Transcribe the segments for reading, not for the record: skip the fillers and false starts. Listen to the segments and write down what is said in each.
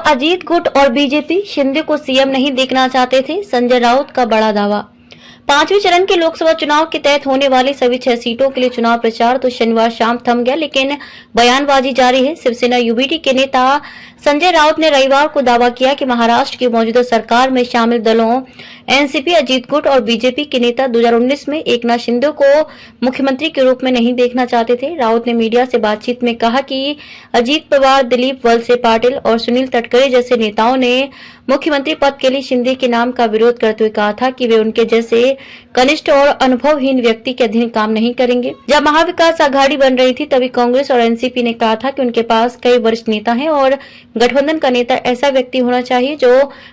अजीत गुट और बीजेपी शिंदे को सीएम नहीं देखना चाहते थे, संजय राउत का बड़ा दावा। पांचवें चरण के लोकसभा चुनाव के तहत होने वाली सभी 6 सीटों के लिए चुनाव प्रचार तो शनिवार शाम थम गया, लेकिन बयानबाजी जारी है। शिवसेना यूबीटी के नेता संजय राउत ने रविवार को दावा किया कि महाराष्ट्र की मौजूदा सरकार में शामिल दलों एनसीपी, अजीत गुट और बीजेपी के नेता 2019 में एकनाथ शिंदे को मुख्यमंत्री के रूप में नहीं देखना चाहते थे। राउत ने मीडिया से बातचीत में कहा कि अजीत पवार, दिलीप वलसे पाटिल और सुनील तटकरे जैसे नेताओं ने मुख्यमंत्री पद के लिए शिंदे के नाम का विरोध करते हुए कहा था कि वे उनके जैसे कनिष्ठ और अनुभवहीन व्यक्ति के अधीन काम नहीं करेंगे। जब महाविकास आघाड़ी बन रही थी तभी कांग्रेस और एनसीपी ने कहा था कि उनके पास कई वरिष्ठ नेता हैं और गठबंधन का नेता ऐसा व्यक्ति होना चाहिए जो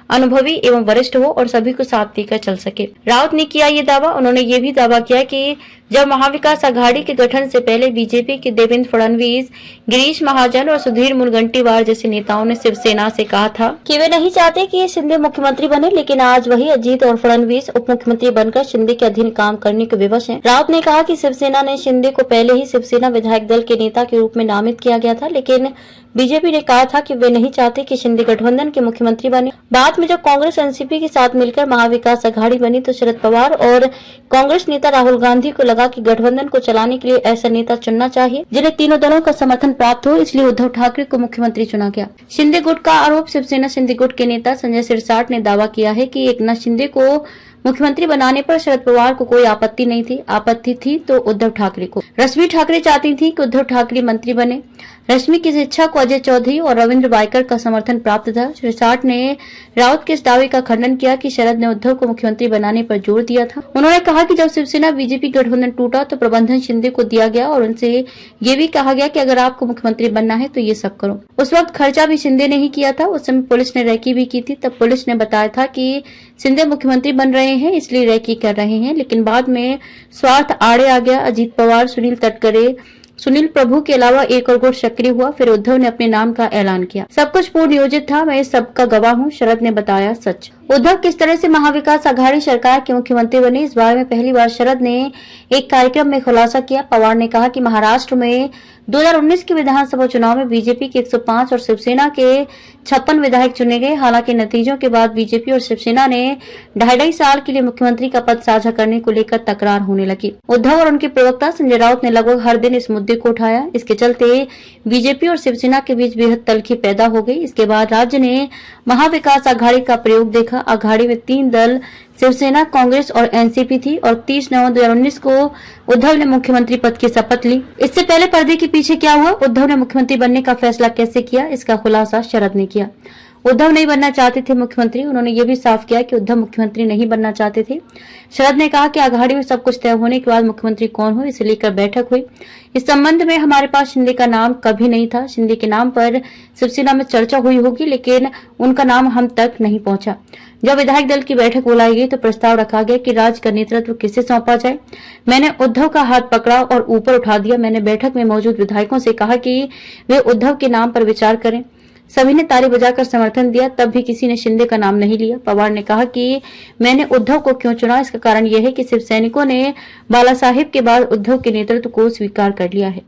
अनुभवी एवं वरिष्ठ हो और सभी को साथ लेकर चल सके। राउत ने किया ये दावा। उन्होंने ये भी दावा किया कि जब महाविकास आघाड़ी के गठन से पहले बीजेपी के देवेंद्र फडणवीस, गिरीश महाजन और सुधीर मुनगंटीवार जैसे नेताओं ने शिवसेना से कहा था कि वे नहीं चाहते कि शिंदे मुख्यमंत्री बने, लेकिन आज वही अजीत और फडणवीस उप मुख्यमंत्री बनकर शिंदे के अधीन काम करने के विवश हैं। राउत ने कहा कि शिवसेना ने शिंदे को पहले ही शिवसेना विधायक दल के नेता के रूप में नामित किया गया था, लेकिन बीजेपी ने कहा था कि वे नहीं चाहते कि शिंदे गठबंधन के मुख्यमंत्री बने। बाद में जब कांग्रेस एनसीपी के साथ मिलकर महाविकास आघाड़ी बनी तो शरद पवार और कांग्रेस नेता राहुल गांधी को लगा कि गठबंधन को चलाने के लिए ऐसा नेता चुनना चाहिए जिन्हें तीनों दलों का समर्थन प्राप्त हो, इसलिए उद्धव ठाकरे को मुख्यमंत्री चुना गया। शिंदे गुट का आरोप। शिवसेना शिंदे गुट के नेता संजय सिरसाट ने दावा किया है कि एकनाथ शिंदे को मुख्यमंत्री बनाने पर शरद पवार को कोई आपत्ति नहीं थी। आपत्ति थी तो उद्धव ठाकरे को। रश्मि ठाकरे चाहती थी कि उद्धव ठाकरे मंत्री बने। रश्मि की इस इच्छा को अजय चौधरी और रविंद्र वायकर का समर्थन प्राप्त था। सिरसाट ने राउत के इस दावे का खंडन किया कि शरद ने उद्धव को मुख्यमंत्री बनाने पर जोर दिया था। उन्होंने कहा कि जब शिवसेना बीजेपी गठबंधन टूटा तो प्रबंधन शिंदे को दिया गया और उनसे ये भी कहा गया कि अगर आपको मुख्यमंत्री बनना है तो ये सब करो। उस वक्त खर्चा भी शिंदे ने ही किया था। उस समय पुलिस ने रैकी भी की थी। तब पुलिस ने बताया था कि शिंदे मुख्यमंत्री बन रहे हैं इसलिए रैकी कर रहे हैं, लेकिन बाद में स्वार्थ आड़े आ गया। अजीत पवार, सुनील तटकरे, सुनील प्रभु के अलावा एक और गुट सक्रिय हुआ। फिर उद्धव ने अपने नाम का ऐलान किया। सब कुछ पूर्ण नियोजित था, मैं इस सब का गवाह हूँ, शरद ने बताया सच। उद्धव किस तरह से महाविकास आघाड़ी सरकार के मुख्यमंत्री बने, इस बारे में पहली बार शरद ने एक कार्यक्रम में खुलासा किया। पवार ने कहा कि महाराष्ट्र में 2019 के विधानसभा चुनाव में बीजेपी के 105 और शिवसेना के 56 विधायक चुने गए। हालांकि नतीजों के बाद बीजेपी और शिवसेना ने 2.5 साल के लिए मुख्यमंत्री का पद साझा करने को लेकर तकरार होने लगी। उद्धव और उनके प्रवक्ता संजय राउत ने लगभग हर दिन इस मुद्दे को उठाया। इसके चलते बीजेपी और शिवसेना के बीच बेहद तल्खी पैदा हो गई। इसके बाद राज्य ने महाविकास आघाड़ी का प्रयोग देखा। आघाड़ी में 3 दल शिवसेना, कांग्रेस और एनसीपी थी और 30 नवंबर 2019 को उद्धव ने मुख्यमंत्री पद की शपथ ली। इससे पहले पर्दे के पीछे क्या हुआ, उद्धव ने मुख्यमंत्री बनने का फैसला कैसे किया, इसका खुलासा शरद ने किया। उद्धव नहीं बनना चाहते थे मुख्यमंत्री। उन्होंने ये भी साफ किया कि उद्धव मुख्यमंत्री नहीं बनना चाहते थे। शरद ने कहा कि आघाड़ी में सब कुछ तय होने के बाद मुख्यमंत्री कौन हो इसे लेकर बैठक हुई। इस संबंध में हमारे पास शिंदे का नाम कभी नहीं था। शिंदे के नाम पर शिवसेना में चर्चा हुई होगी, लेकिन उनका नाम हम तक नहीं पहुंचा। जब विधायक दल की बैठक बुलाई गई तो प्रस्ताव रखा गया कि राज्य का नेतृत्व किसे सौंपा जाए। मैंने उद्धव का हाथ पकड़ा और ऊपर उठा दिया। मैंने बैठक में मौजूद विधायकों से कहा कि वे उद्धव के नाम पर विचार करें। सभी ने ताली बजाकर समर्थन दिया। तब भी किसी ने शिंदे का नाम नहीं लिया। पवार ने कहा कि मैंने उद्धव को क्यों चुना, इसका कारण यह है कि शिव सैनिकों ने बाला साहेब के बाद उद्धव के नेतृत्व को स्वीकार कर लिया है।